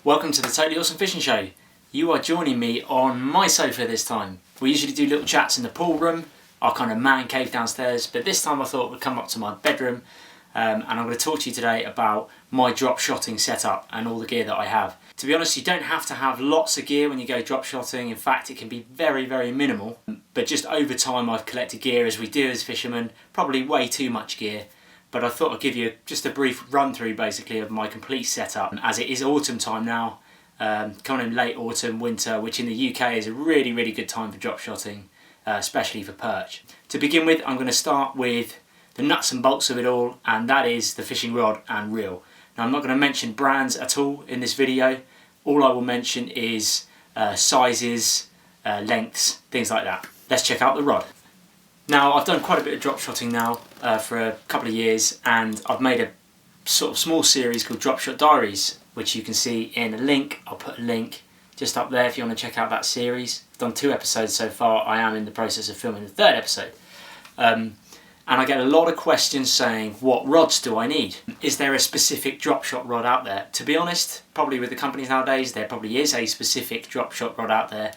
Welcome to the Totally Awesome Fishing Show. You are joining me on my sofa this time. We usually do little chats in the pool room, our kind of man cave downstairs, but this time I thought we'd come up to my bedroom and I'm going to talk to you today about my drop shotting setup and all the gear that I have. To be honest, you don't have to have lots of gear when you go drop shotting. In fact, it can be very, very minimal, but just over time I've collected gear, as we do as fishermen, probably way too much gear. But I thought I'd give you just a brief run through basically of my complete setup, as it is autumn time now, coming in late autumn, winter, which in the UK is a really, really good time for drop shotting, especially for perch. To begin with, I'm going to start with the nuts and bolts of it all, and that is the fishing rod and reel. Now I'm not going to mention brands at all in this video. All I will mention is sizes, lengths, things like that. Let's check out the rod. Now I've done quite a bit of drop shotting now for a couple of years, and I've made a sort of small series called Dropshot Diaries, which you can see in a link. I'll put a link just up there if you want to check out that series. I've done 2 episodes so far. I am in the process of filming the 3rd episode. And I get a lot of questions saying, what rods do I need? Is there a specific drop shot rod out there? To be honest, probably with the companies nowadays, there probably is a specific drop shot rod out there.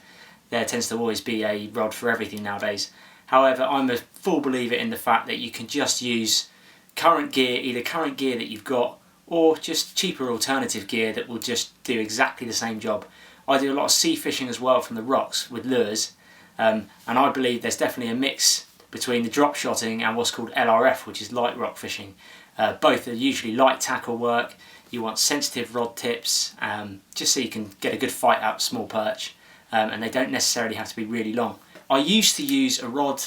There tends to always be a rod for everything nowadays. However, I'm a full believer in the fact that you can just use current gear, either current gear that you've got or just cheaper alternative gear that will just do exactly the same job. I do a lot of sea fishing as well from the rocks with lures, and I believe there's definitely a mix between the drop shotting and what's called LRF, which is light rock fishing. Both are usually light tackle work. You want sensitive rod tips, just so you can get a good fight out small perch, and they don't necessarily have to be really long. I used to use a rod,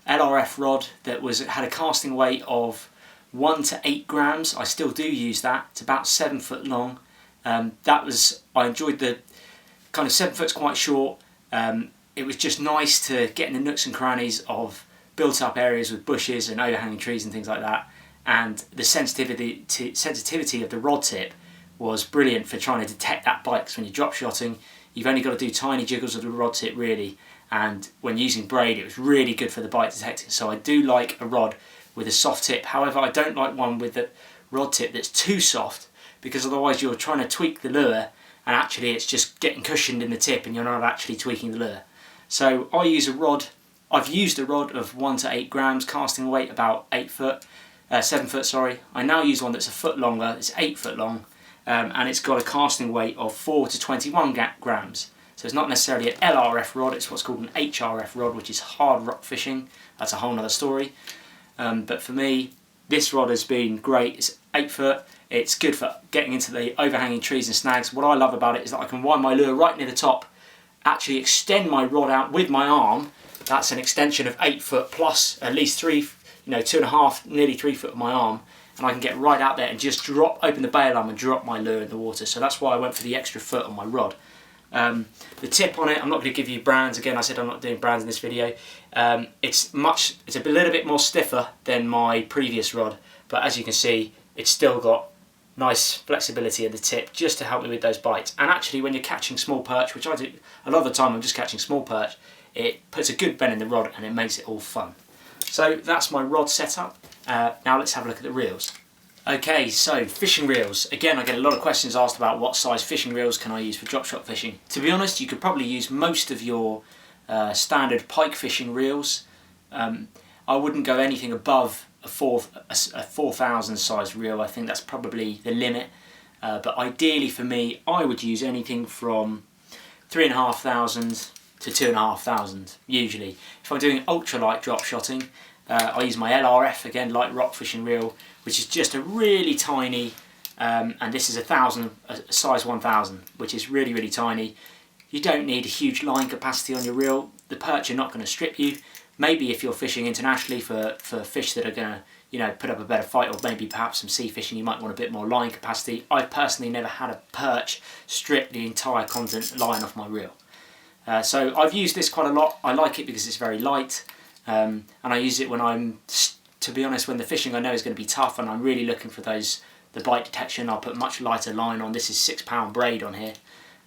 LRF rod, that had a casting weight of 1 to 8 grams. I still do use that. It's about 7 foot long. I enjoyed the kind of 7 foot's quite short. It was just nice to get in the nooks and crannies of built up areas with bushes and overhanging trees and things like that. And the sensitivity of the rod tip was brilliant for trying to detect that bite, because when you're drop shotting, you've only got to do tiny jiggles of the rod tip really. And when using braid, it was really good for the bite detecting. So I do like a rod with a soft tip. However, I don't like one with the rod tip that's too soft, because otherwise you're trying to tweak the lure and actually it's just getting cushioned in the tip and you're not actually tweaking the lure. So I use a rod. I've used a rod of 1 to 8 grams, casting weight about 7 foot, sorry. I now use one that's a foot longer. It's 8 foot long, and it's got a casting weight of 4 to 21 grams. So it's not necessarily an LRF rod, it's what's called an HRF rod, which is hard rock fishing. That's a whole other story. But for me, this rod has been great. It's 8 foot, it's good for getting into the overhanging trees and snags. What I love about it is that I can wind my lure right near the top, actually extend my rod out with my arm. That's an extension of 8 foot plus at least 2.5, nearly 3 foot of my arm. And I can get right out there and just open the bail arm and drop my lure in the water. So that's why I went for the extra foot on my rod. The tip on it, I'm not going to give you brands. Again, I said I'm not doing brands in this video. It's a little bit more stiffer than my previous rod, but as you can see, it's still got nice flexibility at the tip just to help me with those bites. And actually, when you're catching small perch, which I do a lot of the time, I'm just catching small perch, it puts a good bend in the rod and it makes it all fun. So that's my rod setup. Now let's have a look at the reels. Okay, so fishing reels. Again, I get a lot of questions asked about what size fishing reels can I use for drop shot fishing. To be honest, you could probably use most of your standard pike fishing reels. I wouldn't go anything above a 4,000 size reel. I think that's probably the limit. But ideally for me, I would use anything from 3,500 to 2,500 usually. If I'm doing ultralight drop shotting, I use my LRF, again, light rock fishing reel, which is just a really tiny, and this is a size 1000, which is really, really tiny. You don't need a huge line capacity on your reel. The perch are not going to strip you. Maybe if you're fishing internationally for fish that are going to, put up a better fight, or maybe perhaps some sea fishing, you might want a bit more line capacity. I've personally never had a perch strip the entire content line off my reel. So I've used this quite a lot. I like it because it's very light, and I use it when to be honest, when the fishing I know is going to be tough and I'm really looking for the bite detection. I'll put much lighter line on. This is 6 pound braid on here,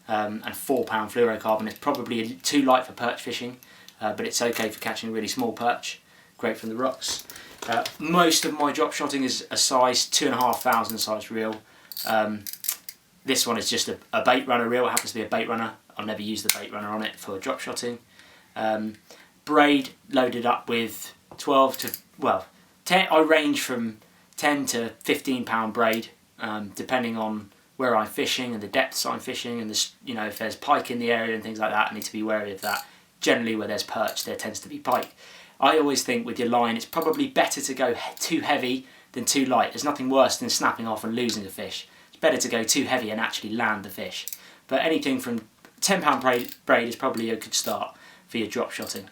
and 4 pound fluorocarbon. It's probably too light for perch fishing, but it's okay for catching really small perch. Great from the rocks. Most of my drop shotting is a size 2,500 size reel. This one is just a bait runner reel. It happens to be a bait runner. I'll never use the bait runner on it for drop shotting. Braid loaded up with 12 to, well, 10, I range from 10 to 15 pound braid, depending on where I'm fishing and the depths I'm fishing, and the, you know, if there's pike in the area and things like that, I need to be wary of that. Generally where there's perch, there tends to be pike. I always think with your line, it's probably better to go too heavy than too light. There's nothing worse than snapping off and losing a fish. It's better to go too heavy and actually land the fish. But anything from 10 pound braid is probably a good start for your drop shotting.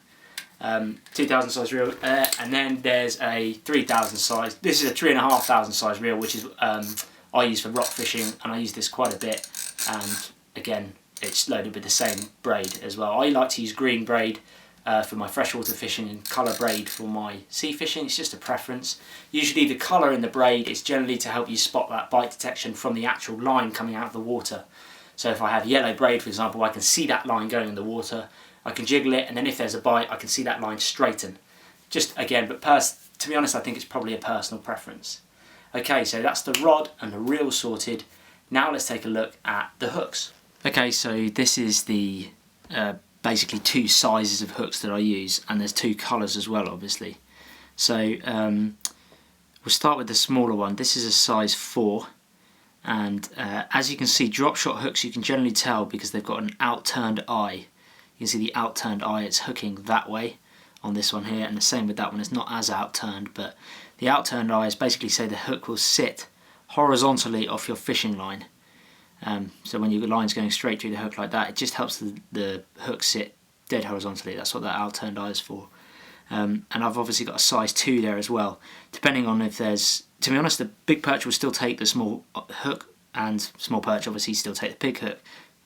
2000 size reel, and then there's a 3000 size. This is a 3500 size reel, which is I use for rock fishing, and I use this quite a bit. And again, it's loaded with the same braid as well. I like to use green braid for my freshwater fishing and colour braid for my sea fishing. It's just a preference. Usually the colour in the braid is generally to help you spot that bite detection from the actual line coming out of the water. So if I have yellow braid, for example, I can see that line going in the water. I can jiggle it, and then if there's a bite, I can see that line straighten. Just again, but to be honest, I think it's probably a personal preference. Okay, so that's the rod and the reel sorted. Now let's take a look at the hooks. Okay, so this is the basically two sizes of hooks that I use, and there's two colours as well, obviously. So we'll start with the smaller one. This is a size 4, and as you can see, drop shot hooks you can generally tell because they've got an outturned eye. You can see the outturned eye, it's hooking that way on this one here, and the same with that one. It's not as outturned, but the outturned eye is basically so the hook will sit horizontally off your fishing line. So when your line's going straight through the hook like that, it just helps the hook sit dead horizontally. That's what that outturned eye is for. And I've obviously got a size 2 there as well. Depending on if there's, to be honest, the big perch will still take the small hook, and small perch obviously still take the big hook.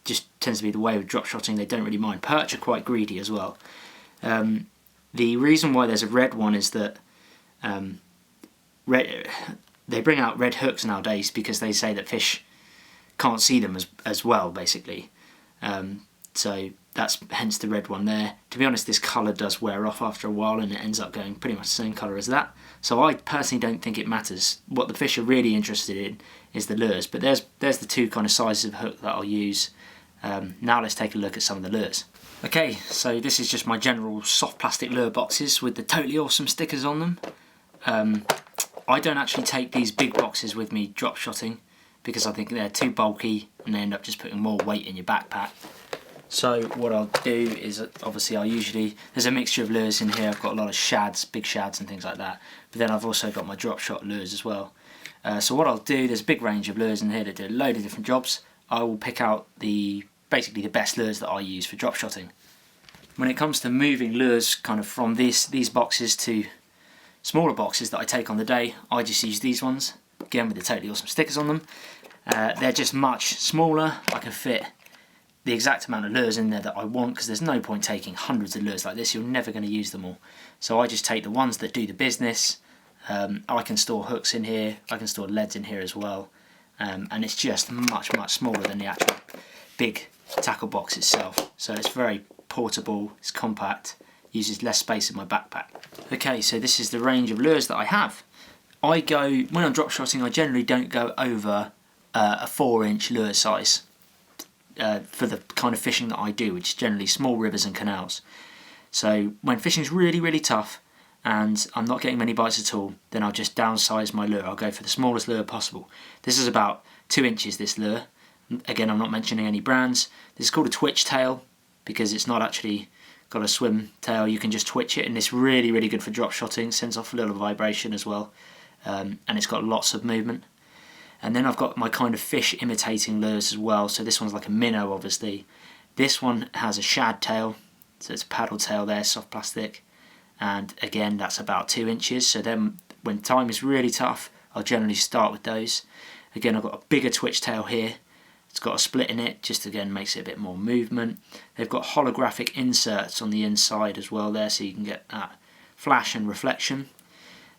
Just tends to be the way with drop shotting. They don't really mind. Perch are quite greedy as well. The reason why there's a red one is that they bring out red hooks nowadays because they say that fish can't see them as well, basically. So that's hence the red one there. To be honest, this colour does wear off after a while, and it ends up going pretty much the same colour as that. So I personally don't think it matters. What the fish are really interested in is the lures. But there's the two kind of sizes of hook that I'll use. Now let's take a look at some of the lures. Okay, so this is just my general soft plastic lure boxes with the totally awesome stickers on them. I don't actually take these big boxes with me drop shotting because I think they're too bulky and they end up just putting more weight in your backpack. So what I'll do is, obviously there's a mixture of lures in here. I've got a lot of shads, big shads and things like that, but then I've also got my drop shot lures as well. So what I'll do, there's a big range of lures in here that do a load of different jobs. I will pick out basically the best lures that I use for drop shotting. When it comes to moving lures kind of from these boxes to smaller boxes that I take on the day, I just use these ones, again with the totally awesome stickers on them. They're just much smaller. I can fit the exact amount of lures in there that I want because there's no point taking hundreds of lures like this. You're never going to use them all. So I just take the ones that do the business. I can store hooks in here, I can store leads in here as well. And it's just much smaller than the actual big tackle box itself. So it's very portable, it's compact, uses less space in my backpack. Okay, so this is the range of lures that I have. When I'm drop shotting, I generally don't go over a 4-inch lure size for the kind of fishing that I do, which is generally small rivers and canals. So when fishing's really tough and I'm not getting many bites at all, then I'll just downsize my lure. I'll go for the smallest lure possible. This is about 2 inches, this lure. Again, I'm not mentioning any brands. This is called a twitch tail because it's not actually got a swim tail. You can just twitch it, and it's really good for drop shotting. Sends off a little vibration as well, and it's got lots of movement. And then I've got my kind of fish imitating lures as well. So this one's like a minnow, obviously. This one has a shad tail, so it's a paddle tail there, soft plastic. And again, that's about 2 inches. So then when time is really tough, I'll generally start with those. Again, I've got a bigger twitch tail here. It's got a split in it, just again makes it a bit more movement. They've got holographic inserts on the inside as well there, so you can get that flash and reflection.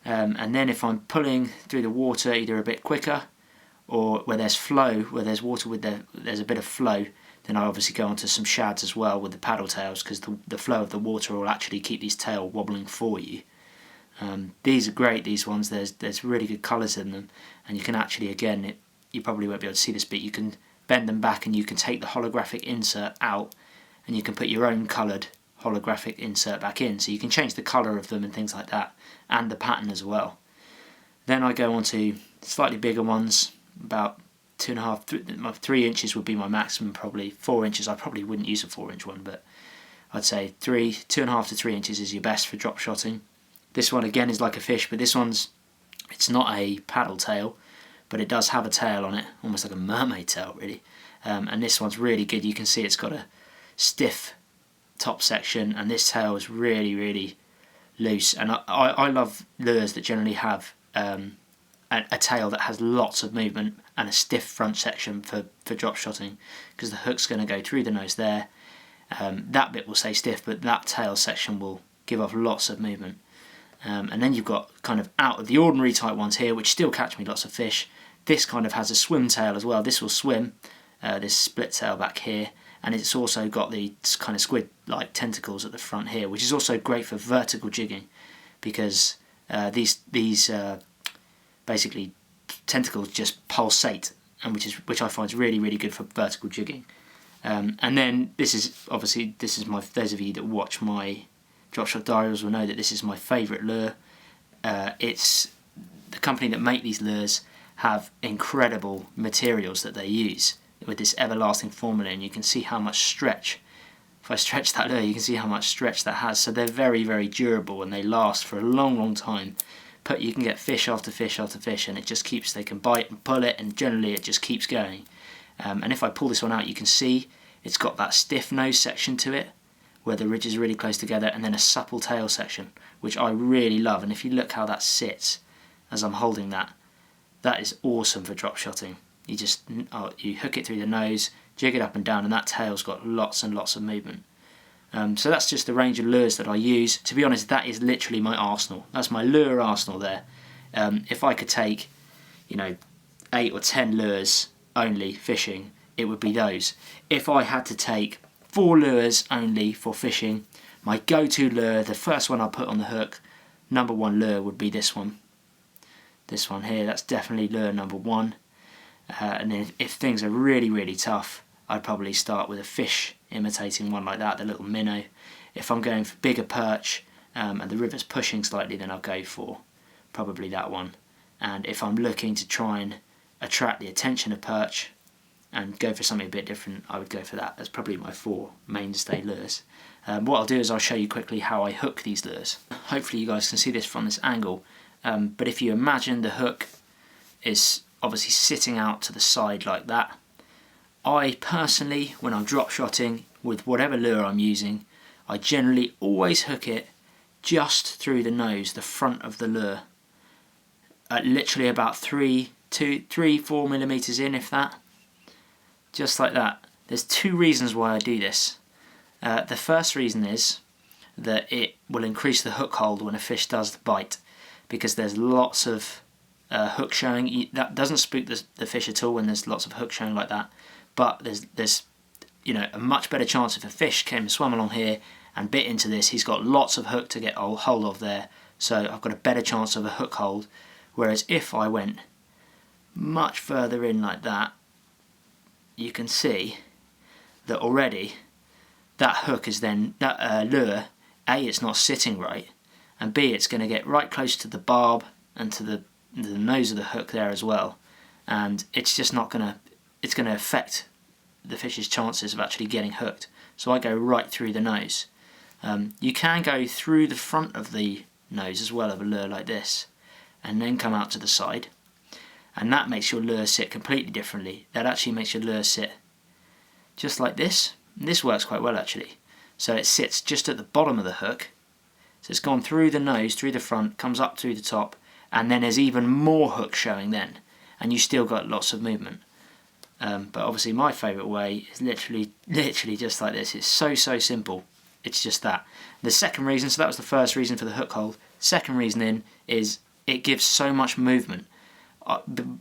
And then if I'm pulling through the water either a bit quicker, or where there's flow, where there's water with there's a bit of flow, then I obviously go onto some shads as well with the paddle tails, because the flow of the water will actually keep these tail wobbling for you. These are great, these ones. There's really good colours in them, and you can actually, again, you probably won't be able to see this, but you can bend them back and you can take the holographic insert out and you can put your own coloured holographic insert back in, so you can change the colour of them and things like that, and the pattern as well. Then I go on to slightly bigger ones, about 2.5, 3 inches would be my maximum, probably 4 inches. I probably wouldn't use a 4-inch one, but I'd say 2.5 to 3 inches is your best for drop shotting. This one again is like a fish, but it's not a paddle tail, but it does have a tail on it, almost like a mermaid tail really. And this one's really good. You can see it's got a stiff top section, and this tail is really, really loose. And I love lures that generally have a tail that has lots of movement and a stiff front section for drop shotting, because the hook's going to go through the nose there. That bit will stay stiff, but that tail section will give off lots of movement. And then you've got kind of out of the ordinary type ones here, which still catch me lots of fish. This kind of has a swim tail as well. This will swim, this split tail back here, and it's also got the kind of squid-like tentacles at the front here, which is also great for vertical jigging, because these basically tentacles just pulsate, and which I find is really, really good for vertical jigging. And then this is my, those of you that watch my Dropshot diaries will know that this is my favourite lure. It's the company that make these lures have incredible materials that they use with this everlasting formula, and you can see how much stretch. If I stretch that lure, you can see how much stretch that has. So they're very, very durable and they last for a long, long time. But you can get fish after fish after fish, and it just keeps. They can bite and pull it, and generally it just keeps going. And if I pull this one out, you can see it's got that stiff nose section to it, where the ridges are really close together, and then a supple tail section, which I really love. And if you look how that sits as I'm holding that, that is awesome for drop shotting. You hook it through the nose, jig it up and down, and that tail's got lots and lots of movement. So that's just the range of lures that I use. To be honest, that is literally my arsenal. That's my lure arsenal there. If I could take, 8 or 10 lures only fishing, it would be those. If I had to take 4 lures only for fishing, my go-to lure, the first one I put on the hook, number 1 lure would be this one. This one here, that's definitely lure number 1. And then if things are really, really tough, I'd probably start with a fish imitating one like that, the little minnow. If I'm going for bigger perch and the river's pushing slightly, then I'll go for probably that one. And if I'm looking to try and attract the attention of perch and go for something a bit different, I would go for that. That's probably my 4 mainstay lures. What I'll do is I'll show you quickly how I hook these lures. Hopefully you guys can see this from this angle, but if you imagine the hook is obviously sitting out to the side like that, I personally, when I'm drop shotting with whatever lure I'm using, I generally always hook it just through the nose, the front of the lure, at literally about 3-4 millimeters in, if that. Just like that. There's 2 reasons why I do this. The first reason is that it will increase the hook hold when a fish does bite, because there's lots of hook showing. That doesn't spook the fish at all when there's lots of hook showing like that, but there's a much better chance if a fish came and swam along here and bit into this, he's got lots of hook to get a hold of there, so I've got a better chance of a hook hold. Whereas if I went much further in like that, you can see that already that hook is then, that lure, A, it's not sitting right, and B, it's going to get right close to the barb and to the nose of the hook there as well, and it's just not going to, it's going to affect the fish's chances of actually getting hooked. So I go right through the nose. You can go through the front of the nose as well of a lure like this, and then come out to the side, and that makes your lure sit completely differently. That actually makes your lure sit just like this. And this works quite well actually. So it sits just at the bottom of the hook, so it's gone through the nose, through the front, comes up through the top, and then there's even more hook showing then, and you still got lots of movement. But obviously my favourite way is literally just like this. It's so simple. It's just that. The second reason, so that was the first reason for the hook hold. Second reason is it gives so much movement.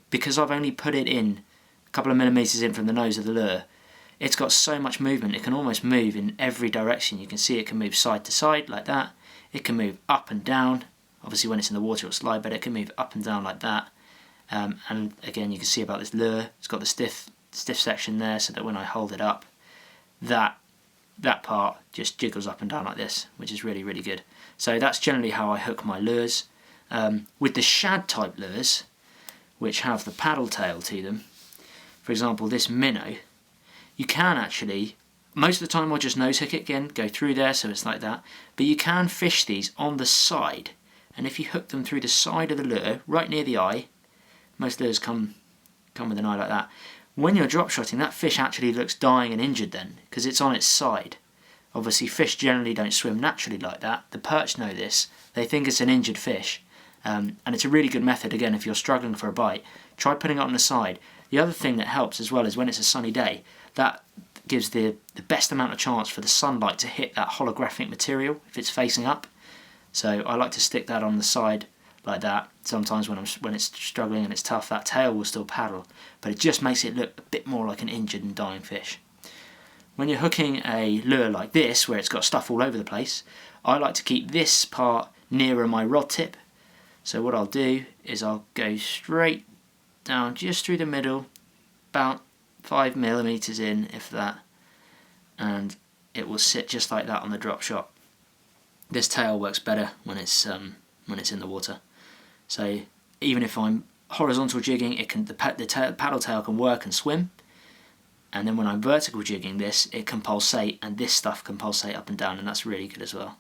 Because I've only put it in a couple of millimeters in from the nose of the lure, it's got so much movement. It can almost move in every direction. You can see it can move side to side like that. It can move up and down. Obviously when it's in the water it'll slide, but it can move up and down like that. And again, you can see about this lure, it's got the stiff stiff section there, so that when I hold it up, that part just jiggles up and down like this, which is really, really good. So that's generally how I hook my lures. With the shad type lures, which have the paddle tail to them, for example this minnow, you can actually, most of the time I'll just nose hook it again, go through there so it's like that, but you can fish these on the side, and if you hook them through the side of the lure, right near the eye, most lures come with an eye like that, when you're drop shotting, that fish actually looks dying and injured then, because it's on its side. Obviously fish generally don't swim naturally like that. The perch know this, they think it's an injured fish, and it's a really good method. Again, if you're struggling for a bite, try putting it on the side. The other thing that helps as well is when it's a sunny day, that gives the best amount of chance for the sunlight to hit that holographic material if it's facing up. So I like to stick that on the side like that. Sometimes when it's struggling and it's tough, that tail will still paddle, but it just makes it look a bit more like an injured and dying fish. When you're hooking a lure like this, where it's got stuff all over the place, I like to keep this part nearer my rod tip. So what I'll do is I'll go straight down just through the middle, about 5mm in, if that, and it will sit just like that on the drop shot. This tail works better when it's in the water. So even if I'm horizontal jigging, the paddle tail can work and swim, and then when I'm vertical jigging this, it can pulsate, and this stuff can pulsate up and down, and that's really good as well.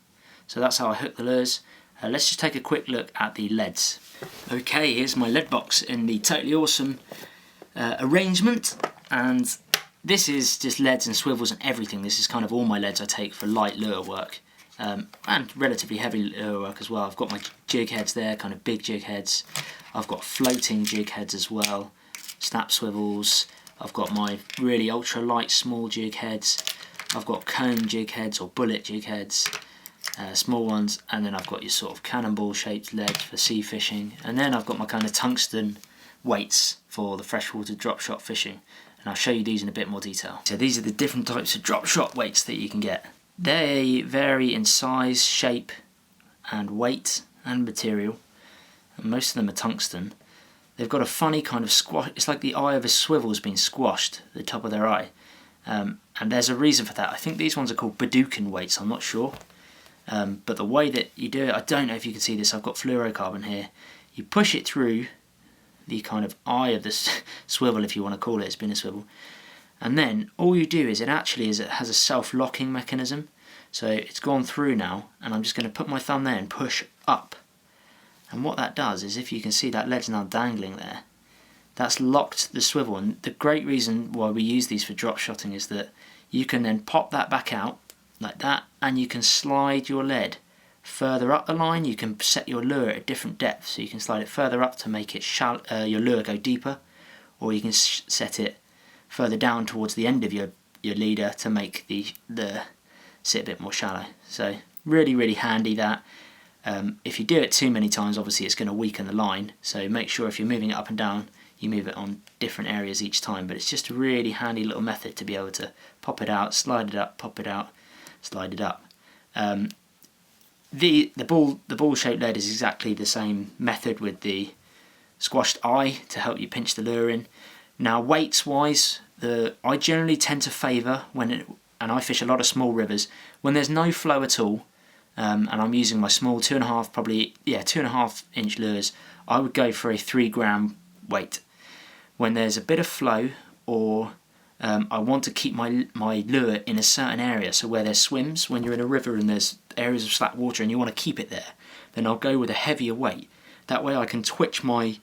So that's how I hook the lures. Let's just take a quick look at the leads. Okay, here's my lead box in the totally awesome arrangement, and this is just leads and swivels and everything. This is kind of all my leads I take for light lure work, and relatively heavy lure work as well. I've got my jig heads there, kind of big jig heads. I've got floating jig heads as well, snap swivels. I've got my really ultra light small jig heads. I've got cone jig heads or bullet jig heads, small ones, and then I've got your sort of cannonball shaped lead for sea fishing, and then I've got my kind of tungsten weights for the freshwater drop shot fishing, and I'll show you these in a bit more detail. So these are the different types of drop shot weights that you can get. They vary in size, shape and weight and material, and most of them are tungsten. They've got a funny kind of squash, it's like the eye of a swivel has been squashed, the top of their eye, and there's a reason for that. I think these ones are called Badukan weights, I'm not sure. But the way that you do it, I don't know if you can see this, I've got fluorocarbon here. You push it through the kind of eye of the swivel, if you want to call it, it's been a swivel. And then all you do is it has a self-locking mechanism. So it's gone through now, and I'm just going to put my thumb there and push up. And what that does is, if you can see, that lead's now dangling there. That's locked the swivel, and the great reason why we use these for drop shotting is that you can then pop that back out like that, and you can slide your lead further up the line. You can set your lure at a different depth, so you can slide it further up to make it your lure go deeper, or you can set it further down towards the end of your leader to make the sit a bit more shallow. So really, really handy that. If you do it too many times, obviously it's going to weaken the line, so make sure if you're moving it up and down, you move it on different areas each time. But it's just a really handy little method to be able to pop it out, slide it up, pop it out, slide it up. The ball shaped lead is exactly the same method with the squashed eye to help you pinch the lure in. Now weights wise, I generally tend to favour, and I fish a lot of small rivers, when there's no flow at all, and I'm using my small 2.5 inch lures, I would go for a 3 gram weight. When there's a bit of flow, or I want to keep my lure in a certain area, so where there's swims, when you're in a river and there's areas of slack water and you want to keep it there, then I'll go with a heavier weight. That way I can twitch the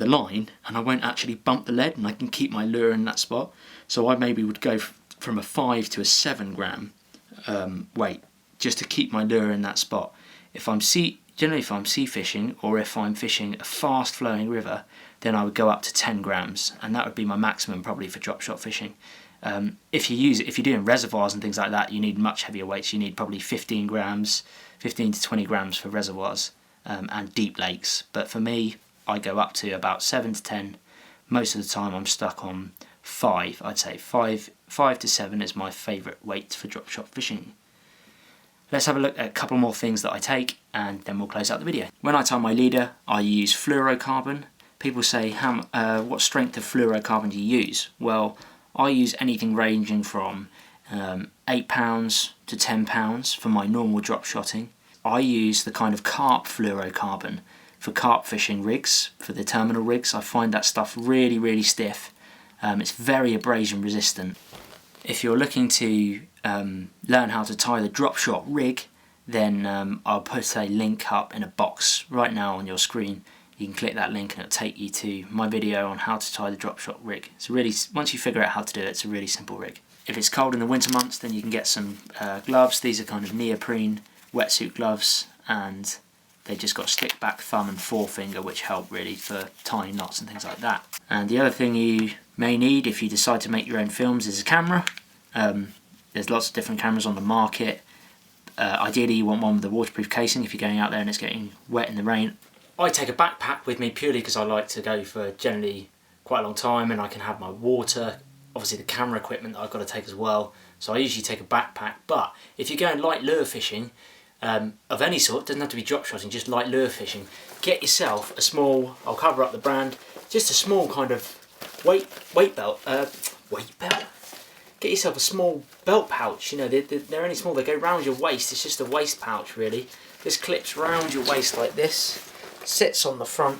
line and I won't actually bump the lead, and I can keep my lure in that spot. So I maybe would go from a 5 to a 7 gram weight, just to keep my lure in that spot. Generally if I'm sea fishing, or if I'm fishing a fast flowing river, then I would go up to 10 grams, and that would be my maximum probably for drop shot fishing. If you're doing reservoirs and things like that, you need much heavier weights. You need probably 15 to 20 grams for reservoirs and deep lakes. But for me, I go up to about 7 to 10. Most of the time I'm stuck on 5. I'd say 5 to 7 is my favourite weight for drop shot fishing. Let's have a look at a couple more things that I take, and then we'll close out the video. When I tie my leader, I use fluorocarbon, people say, what strength of fluorocarbon do you use? Well, I use anything ranging from 8 pounds to 10 pounds for my normal drop shotting. I use the kind of carp fluorocarbon for carp fishing rigs, for the terminal rigs. I find that stuff really, really stiff. It's very abrasion resistant. If you're looking to learn how to tie the Dropshot rig, then I'll put a link up in a box right now on your screen. You can click that link and it'll take you to my video on how to tie the Dropshot rig. It's really, once you figure out how to do it, it's a really simple rig. If it's cold in the winter months, then you can get some gloves. These are kind of neoprene wetsuit gloves, and they just got stick back thumb and forefinger, which help really for tying knots and things like that. And the other thing you may need if you decide to make your own films is a camera. There's lots of different cameras on the market. Ideally you want one with a waterproof casing if you're going out there and it's getting wet in the rain. I take a backpack with me purely because I like to go for generally quite a long time, and I can have my water, obviously the camera equipment that I've got to take as well. So I usually take a backpack. But if you're going light lure fishing, of any sort, doesn't have to be drop shotting, just light lure fishing, get yourself a small, I'll cover up the brand, just a small kind of weight belt. Get yourself a small belt pouch. You know, they're only small, they go round your waist. It's just a waist pouch really. This clips round your waist like this, sits on the front.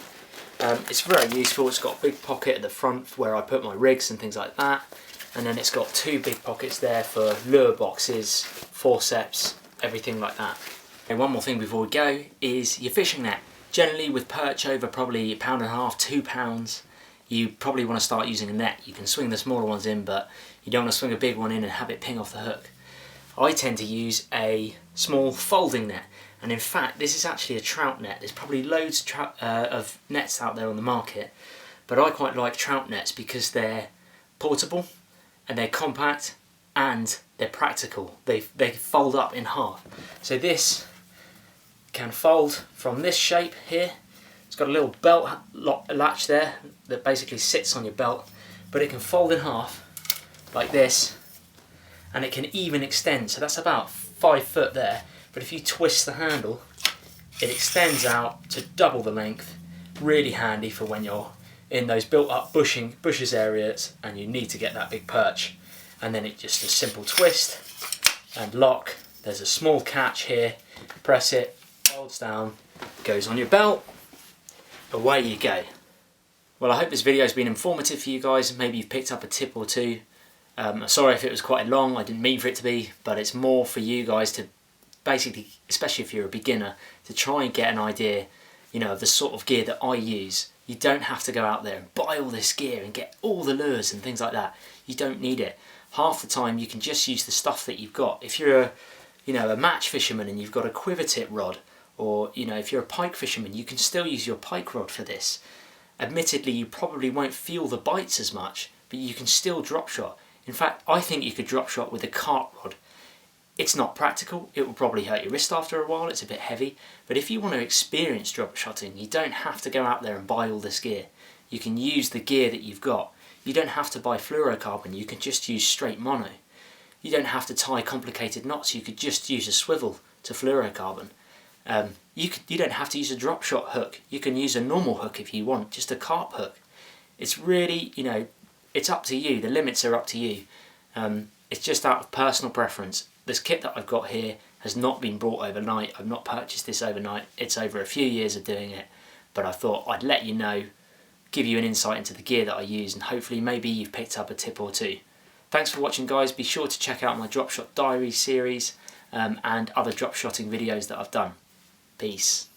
It's very useful. It's got a big pocket at the front where I put my rigs and things like that, and then it's got 2 big pockets there for lure boxes, forceps, everything like that. And one more thing before we go is your fishing net. Generally with perch over probably £1.50, 2 pounds, you probably want to start using a net. You can swing the smaller ones in, but you don't want to swing a big one in and have it ping off the hook. I tend to use a small folding net, and in fact this is actually a trout net. There's probably loads of nets out there on the market, but I quite like trout nets because they're portable and they're compact and they're practical. They fold up in half. So this can fold from this shape here. It's got a little belt latch there that basically sits on your belt, but it can fold in half like this, and it can even extend. So that's about 5 foot there, but if you twist the handle, it extends out to double the length. Really handy for when you're in those built up bushes areas and you need to get that big perch. And then it just a simple twist and lock. There's a small catch here, press it, folds down, goes on your belt, away you go. Well, I hope this video has been informative for you guys. Maybe you've picked up a tip or two. Sorry if it was quite long, I didn't mean for it to be, but it's more for you guys to basically, especially if you're a beginner, to try and get an idea, you know, of the sort of gear that I use. You don't have to go out there and buy all this gear and get all the lures and things like that. You don't need it. Half the time you can just use the stuff that you've got. If you're a match fisherman and you've got a quiver tip rod, or if you're a pike fisherman, you can still use your pike rod for this. Admittedly, you probably won't feel the bites as much, but you can still drop shot. In fact, I think you could drop shot with a carp rod. It's not practical, it will probably hurt your wrist after a while, it's a bit heavy, but if you want to experience drop shotting, you don't have to go out there and buy all this gear. You can use the gear that you've got. You don't have to buy fluorocarbon, you can just use straight mono. You don't have to tie complicated knots, you could just use a swivel to fluorocarbon. You don't have to use a drop shot hook, you can use a normal hook if you want, just a carp hook. It's really, it's up to you, the limits are up to you. It's just out of personal preference. This kit that I've got here has not been bought overnight, I've not purchased this overnight, it's over a few years of doing it, but I thought I'd let you know, give you an insight into the gear that I use, and hopefully maybe you've picked up a tip or two. Thanks for watching guys, be sure to check out my Dropshot Diary series and other drop shotting videos that I've done. Peace.